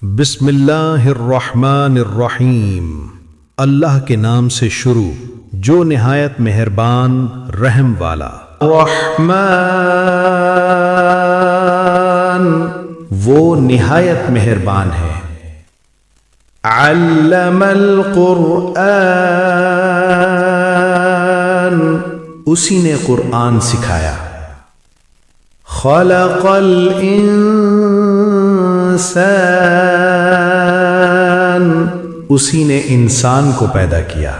بسم اللہ الرحمن الرحیم، اللہ کے نام سے شروع جو نہایت مہربان رحم والا۔ الرحمن وہ نہایت مہربان ہے۔ علم القرآن اسی نے قرآن سکھایا۔ خلق الانسان اسی نے انسان کو پیدا کیا۔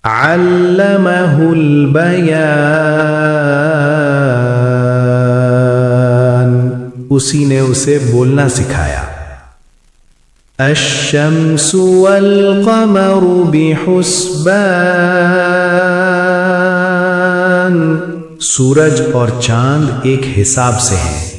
علمہ البیان اسی نے اسے بولنا سکھایا۔ الشمس والقمر بحسبان سورج اور چاند ایک حساب سے ہیں۔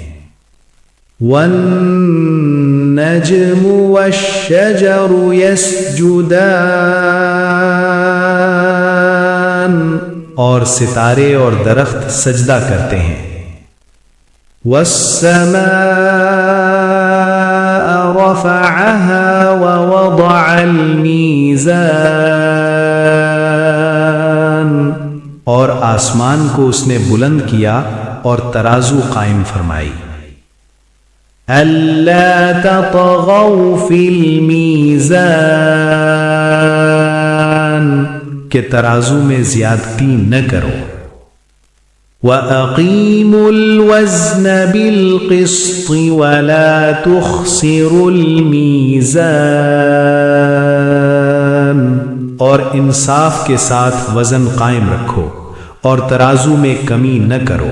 والنجم والشجر يسجدان اور ستارے اور درخت سجدہ کرتے ہیں۔ والسماء رفعها ووضع الميزان اور آسمان کو اس نے بلند کیا اور ترازو قائم فرمائی۔ الا تطغوا فی المیزان کہ ترازو میں زیادتی نہ کرو۔ وَأَقِيمُوا الْوَزْنَ بِالْقِسْطِ وَلَا تُخْسِرُوا الْمِيزَانَ اور انصاف کے ساتھ وزن قائم رکھو اور ترازو میں کمی نہ کرو۔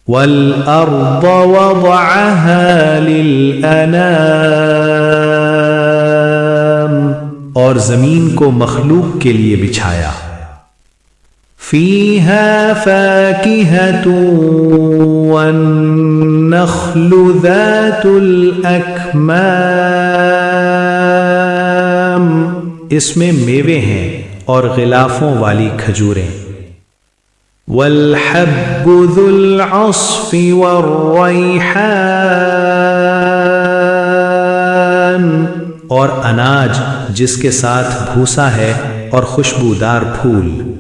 وَالْأَرْضَ وَضَعَهَا لِلْأَنَامِ اور زمین کو مخلوق کے لیے بچھایا۔ فِيهَا فَاكِهَةٌ وَالنَّخْلُ ذَاتُ الْأَكْمَامِ اس میں میوے ہیں اور غلافوں والی کھجوریں۔ وَالْحَبُّ ذُو الْعَصْفِ وَالرَّيْحَانِ اور اناج جس کے ساتھ بھوسا ہے اور خوشبودار پھول۔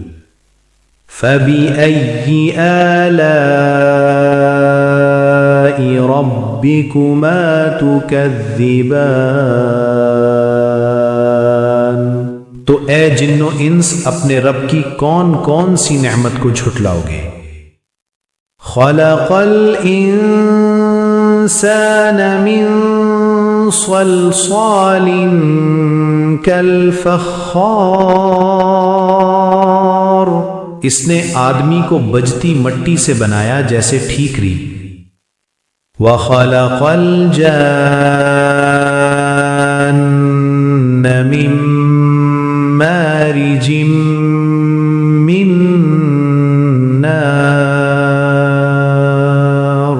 فَبِأَيِّ آلَاءِ رَبِّكُمَا تُكَذِّبَانِ تو اے جن و انس اپنے رب کی کون کون سی نعمت کو جھٹلاؤ گے۔ خلق الانسان من صلصال کالفخار اس نے آدمی کو بجتی مٹی سے بنایا جیسے ٹھیکری۔ وَخَلَقَ الْجَانَّ مِن مَارِجٍ مِّن نَار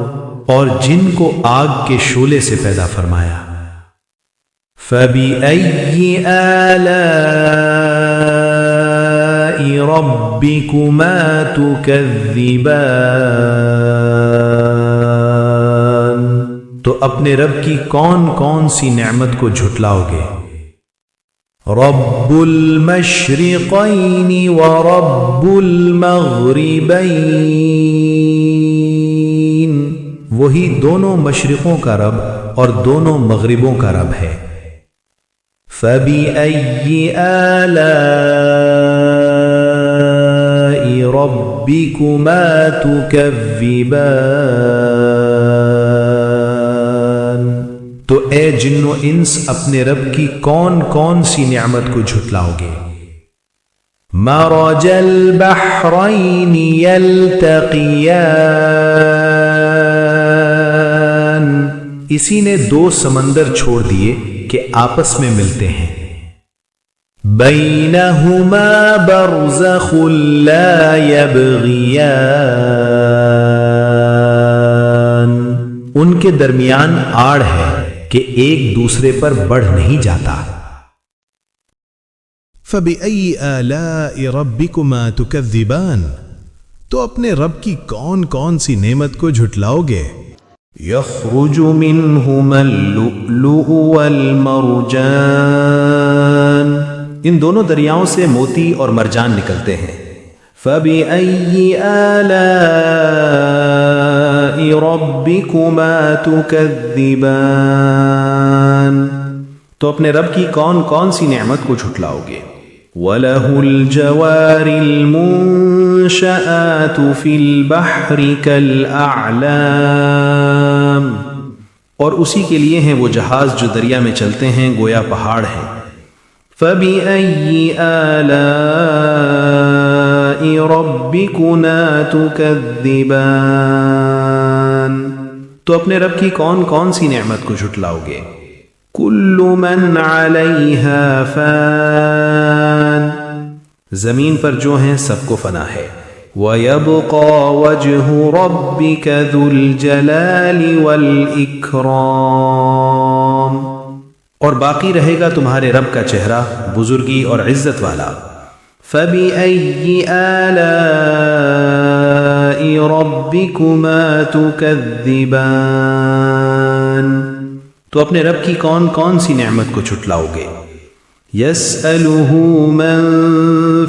اور جن کو آگ کے شعلے سے پیدا فرمایا۔ فَبِأَيِّ آلَاءِ رَبِّكُمَا تُكَذِّبَانِ تو اپنے رب کی کون کون سی نعمت کو جھٹلاؤ گے۔ رب المشرقین ورب المغربین وہی دونوں مشرقوں کا رب اور دونوں مغربوں کا رب ہے۔ فَبِأَيِّ آلَاءِ رَبِّكُمَا تُكَذِّبَانِ تو اے جن و انس اپنے رب کی کون کون سی نعمت کو جھٹلاؤ گے۔ مرج البحرین یلتقیان اسی نے دو سمندر چھوڑ دیے کہ آپس میں ملتے ہیں۔ بینہما برزخ لا یبغیان ان کے درمیان آڑ ہے کہ ایک دوسرے پر بڑھ نہیں جاتا۔ فَبِأَيِّ آلَاءِ رَبِّكُمَا تُكَذِّبَانِ تو اپنے رب کی کون کون سی نعمت کو جھٹلاؤ گے۔ يخرج منهما اللؤلؤ والمرجان، ان دونوں دریاؤں سے موتی اور مرجان نکلتے ہیں۔ فَبِأَيِّ آلَاءِ رَبِّكُمَا تُكَذِّبَانِ، تو اپنے رب کی کون کون سی نعمت کو جھٹلاؤ گے؟ وَلَهُ الْجَوَارِ الْمُنشَآتُ فِي الْبَحْرِ كَالْأَعْلَامِ، اور اسی کے لیے ہیں وہ جہاز جو دریا میں چلتے ہیں گویا پہاڑ ہیں۔ فَبِأَيِّ آلَاءِ رَبِّكُمَا تُكَذِّبَانِ، تو اپنے رب کی کون کون سی نعمت کو جھٹلاؤ گے؟ کل من علیہا فان، زمین پر جو ہیں سب کو فنا ہے۔ وَيَبْقَى وَجْهُ رَبِّكَ ذُو الْجَلَالِ وَالْإِكْرَامِ، اور باقی رہے گا تمہارے رب کا چہرہ بزرگی اور عزت والا۔ فَبِأَيِّ آلَاءِ رَبِّكُمَا تُكَذِّبَانِ، تو اپنے رب کی کون کون سی نعمت کو جھٹلاؤ گے؟ يَسْأَلُهُ مَن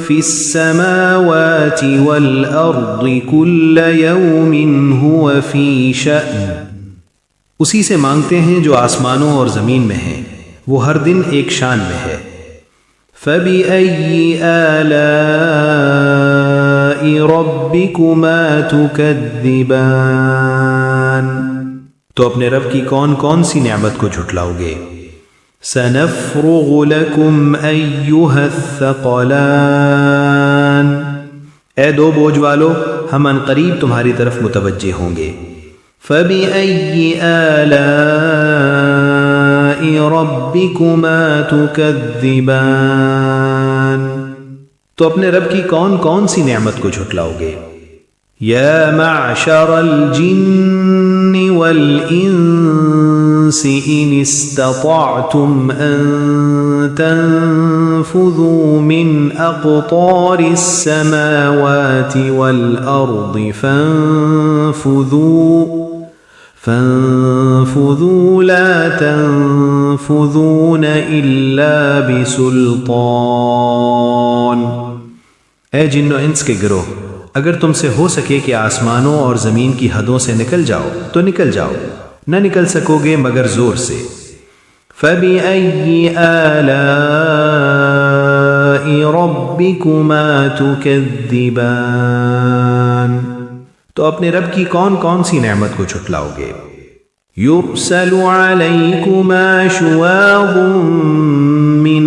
فِي السَّمَاوَاتِ وَالْأَرْضِ كُلَّ يَوْمٍ هُوَ فِي شَأْنٍ، اسی سے مانگتے ہیں جو آسمانوں اور زمین میں ہیں، وہ ہر دن ایک شان میں ہے۔ فَبِأَيِّ آلَاءِ رَبِّكُمَا تُكَذِّبَانِ، تو اپنے رب کی کون کون سی نعمت کو جھٹلاؤ گے؟ سَنَفْرُغُ لَكُمْ أَيُّهَا الثَّقَلَانِ، اے دو بوجھ والو ہم عنقریب تمہاری طرف متوجہ ہوں گے۔ فَبِأَيِّ آلَاءِ رَبِّكُمَا تُكَذِّبَانِ، تو اپنے رب کی کون کون سی نعمت کو جھٹلاؤ گے؟ یا معشر الجن والانس ان استطعتم ان تنفذوا من اقطار السماوات والارض فانفذوا لا تنفذون الا بسلطان، اے جن و انس کے گروہ، اگر تم سے ہو سکے کہ آسمانوں اور زمین کی حدوں سے نکل جاؤ تو نکل جاؤ، نہ نکل سکو گے مگر زور سے۔ فَبِأَيِّ آلَاءِ رَبِّكُمَا تُكَذِّبَانِ، تو اپنے رب کی کون کون سی نعمت کو جھٹلاؤ گے؟ يُرْسَلُ عَلَيْكُمَا شُوَاظٌ مِّن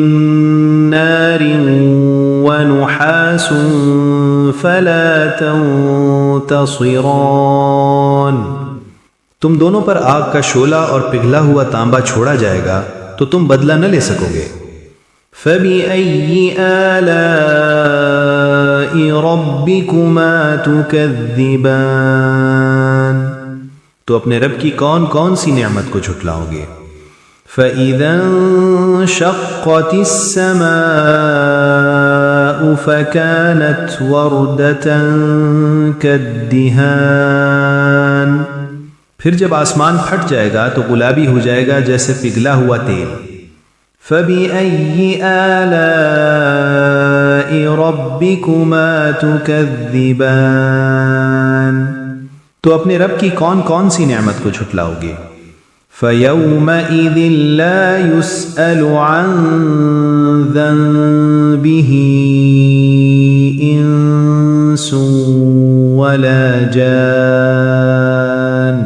نَّارٍ وَنُحَاسٌ فَلَا تَنتَصِرَانِ، تم دونوں پر آگ کا شعلہ اور پگھلا ہوا تانبا چھوڑا جائے گا تو تم بدلہ نہ لے سکو گے۔ فَبِأَيِّ آلَاءِ رَبِّكُمَا تُكَذِّبَانِ، تو اپنے رب کی کون کون سی نعمت کو جھٹلاؤ گے؟ فَإِذَا انشَقَّتِ السَّمَاءُ فَكَانَتْ وَرْدَةً كَالدِّهَانِ، پھر جب آسمان پھٹ جائے گا تو گلابی ہو جائے گا جیسے پگھلا ہوا تیل۔ فَبِأَيِّ آلَاءِ رَبِّكُمَا تُكَذِّبَانِ، تو اپنے رب کی کون کون سی نعمت کو جھٹلاؤ گے؟ فَيَوْمَئِذٍ لَا يُسْأَلُ عَن ذَنبِهِ إِنسٌ وَلَا جَانٌ،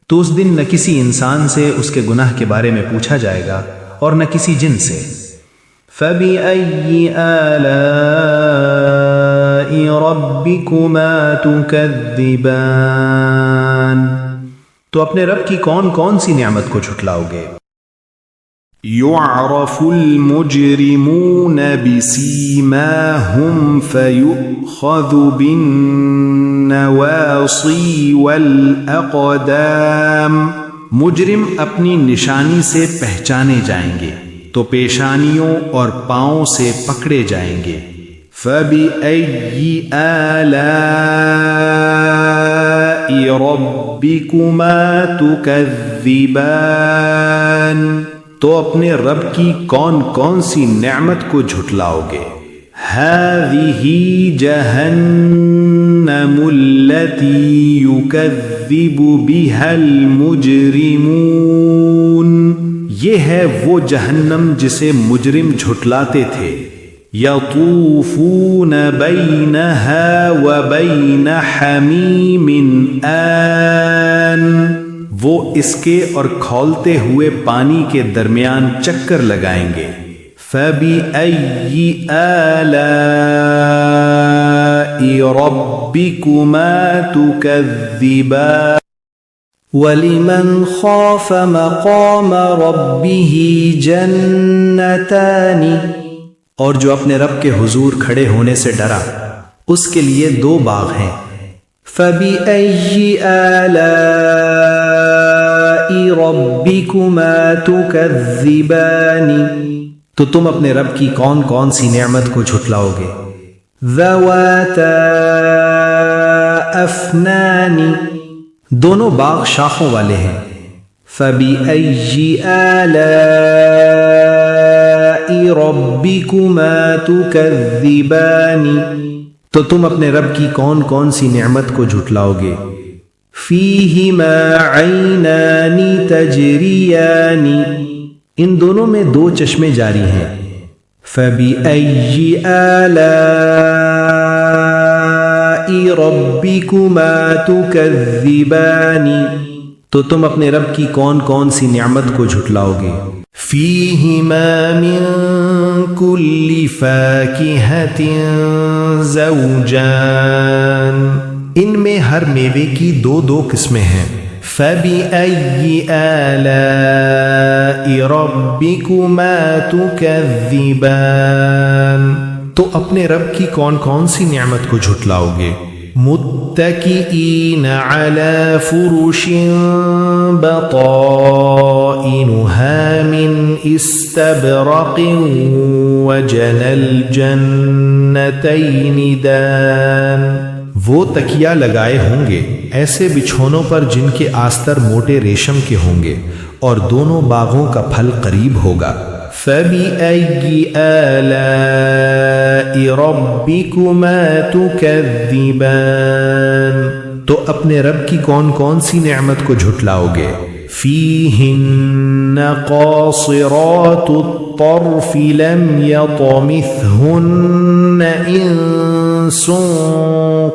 تو اس دن نہ کسی انسان سے اس کے گناہ کے بارے میں پوچھا جائے گا اور نہ کسی جن سے۔ فَبِأَيِّ آلَاءِ رَبِّكُمَا تُكَذِّبَانِ، تو اپنے رب کی کون کون سی نعمت کو جھٹلاؤ گے؟ يعرف المجرمون بسيماهم فيؤخذ بالنواصي والأقدام، مجرم اپنی نشانی سے پہچانے جائیں گے تو پیشانیوں اور پاؤں سے پکڑے جائیں گے۔ فَبِأَيِّ آلَاءِ ربكما تكذبان، تو اپنے رب کی کون کون سی نعمت کو جھٹلاؤ گے؟ هذه جهنم التي يكذب بها المجرمون، یہ ہے وہ جہنم جسے مجرم جھٹلاتے تھے۔ يطوفون بينها وبين حميم آن، وہ اس کے اور کھولتے ہوئے پانی کے درمیان چکر لگائیں گے۔ فبأي آلاء ربكما تكذبان ولمن خاف مقام ربه جنتان، اور جو اپنے رب کے حضور کھڑے ہونے سے ڈرا اس کے لیے دو باغ ہیں۔ فبأي آلاء ربكما تكذبان، تو تم اپنے رب کی کون کون سی نعمت کو جھٹلاؤ گے؟ ذواتا افنان، دونوں باغ شاخوں والے ہیں۔ فبأي آلاء ربكما تكذبان، تو تم اپنے رب کی کون کون سی نعمت کو جھٹلاؤ گے؟ فيهما عينان تجريان، ان دونوں میں دو چشمے جاری ہیں۔ فبأي آلاء ربكما تكذبان، تو تم اپنے رب کی کون کون سی نعمت کو جھٹلاؤ گے؟ فيهما من كل فاكهة زوجان، ان میں ہر میوے کی دو دو قسمیں ہیں۔ فبأي آلاء ربكما تكذبان، تو اپنے رب کی کون کون سی نعمت کو جھٹلاؤ گے؟ متكئين على فرش بطائنها من استبرق وجنى الجنتين دان، وہ تکیا لگائے ہوں گے ایسے بچھونوں پر جن کے آستر موٹے ریشم کے ہوں گے، اور دونوں باغوں کا پھل قریب ہوگا۔ فبأي آلاء ربكما تكذبان، تو اپنے رب کی کون کون سی نعمت کو جھٹلاؤ گے؟ فيهن قاصرات الطرف لم يطمثهن إنس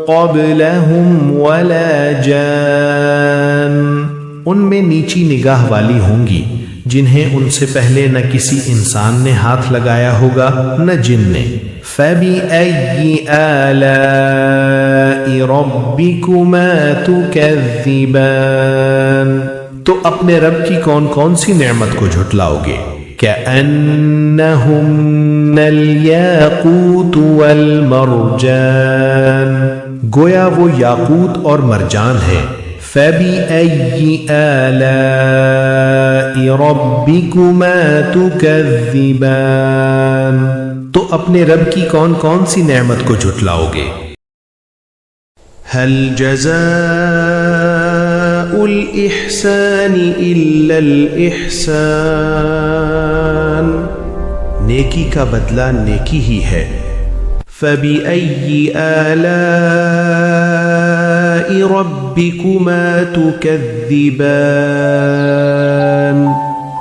قبلهم ولا جان، ان میں نیچی نگاہ والی ہوں گی جنہیں ان سے پہلے نہ کسی انسان نے ہاتھ لگایا ہوگا نہ جن نے۔ فبأي آلاء ربكما تكذبان، تو اپنے رب کی کون کون سی نعمت کو جھٹلاؤ گے؟ كأنهن الياقوت والمرجان، گویا وہ یاقوت اور مرجان ہے۔ فبأي آلاء ربكما تكذبان، تو اپنے رب کی کون کون سی نعمت کو جھٹلاؤ گے؟ هل جزاء الإحسان إلا الإحسان، نیکی کا بدلہ نیکی ہی ہے۔ فبأي آلاء ربكما تكذبان،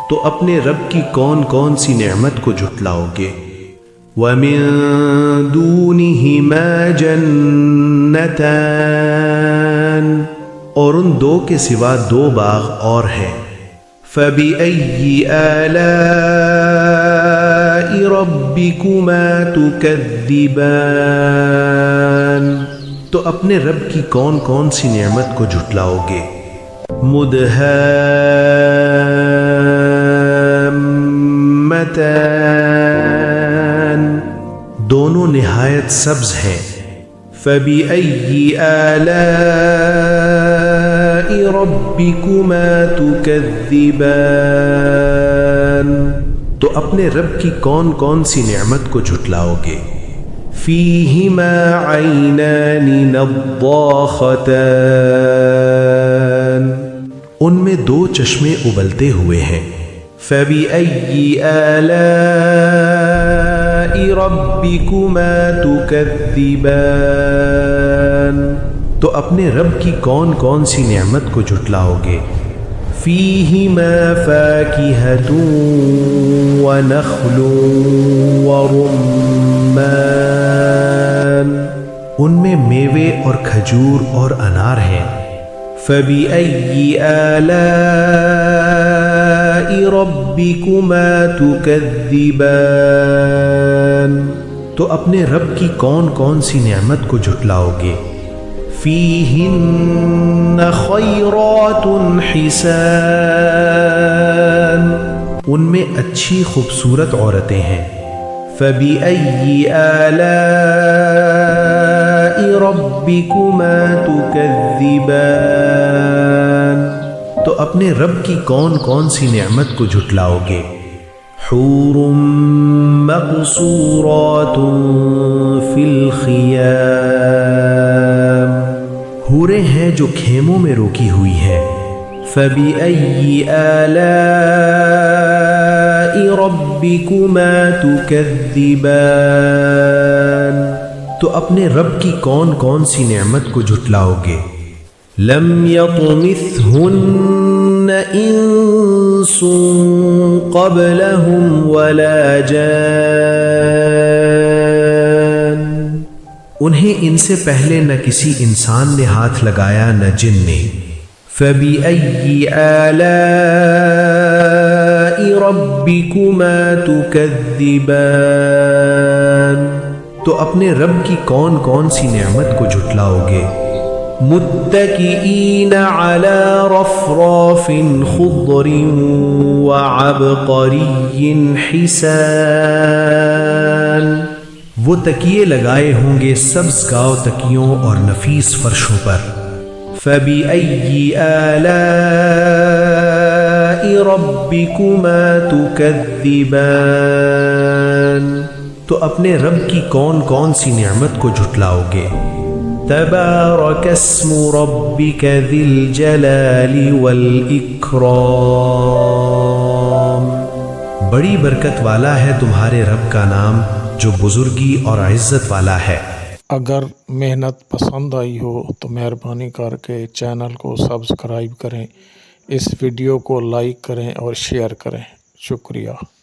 تو اپنے رب کی کون کون سی نعمت کو جھٹلاؤ گے؟ ومن دونهما جنتان، اور ان دو کے سوا دو باغ اور ہیں۔ فبأي آلاء ربكما تكذبان، تو اپنے رب کی کون کون سی نعمت کو جھٹلاؤ گے؟ مدهامتان، دونوں نہایت سبز ہیں۔ فبأي آلاء ربكما تكذبان، تو اپنے رب کی کون کون سی نعمت کو جھٹلاؤ گے؟ فيهما عينان نضاختان ان میں دو چشمے ابلتے ہوئے ہیں۔ فبأي آلاء ربكما تكذبان تو اپنے رب کی کون کون سی نعمت کو جھٹلاؤ گے؟ فيهما فاكهة ونخل ورمان ان میں میوے اور کھجور اور انار ہیں۔ فبأي آلاء ربكما تكذبان تو اپنے رب کی کون کون سی نعمت کو جھٹلاؤ گے؟ فيهن خيرات حسان ان میں اچھی خوبصورت عورتیں ہیں۔ فبأي آلاء ربكما تكذبان تو اپنے رب کی کون کون سی نعمت کو جھٹلاؤ گے؟ حور مقصورات في الخيام حوریں ہیں جو خیموں میں روکی ہوئی ہیں۔ فبأي آلاء ربكما تكذبان تو اپنے رب کی کون کون سی نعمت کو جھٹلاؤ گے؟ لم يطمثهن انس قبلهم ولا جان انہیں ان سے پہلے نہ کسی انسان نے ہاتھ لگایا نہ جن نے۔ فبأي آلاء ربكما تكذبان تو اپنے رب کی کون کون سی نعمت کو جھٹلاؤ گے؟ متكئين على رفراف خضر وعبقري حسان وہ تکیے لگائے ہوں گے سبز گاؤ تکیوں اور نفیس فرشوں پر۔ فبأي آلاء ربكما تكذبان تو اپنے رب کی کون کون سی نعمت کو جھٹلاؤ گے؟ تبارك اسم ربك ذي الجلال والإكرام بڑی برکت والا ہے تمہارے رب کا نام جو بزرگی اور عزت والا ہے۔ اگر محنت پسند آئی ہو تو مہربانی کر کے چینل کو سبسکرائب کریں، اس ویڈیو کو لائک کریں اور شیئر کریں۔ شکریہ۔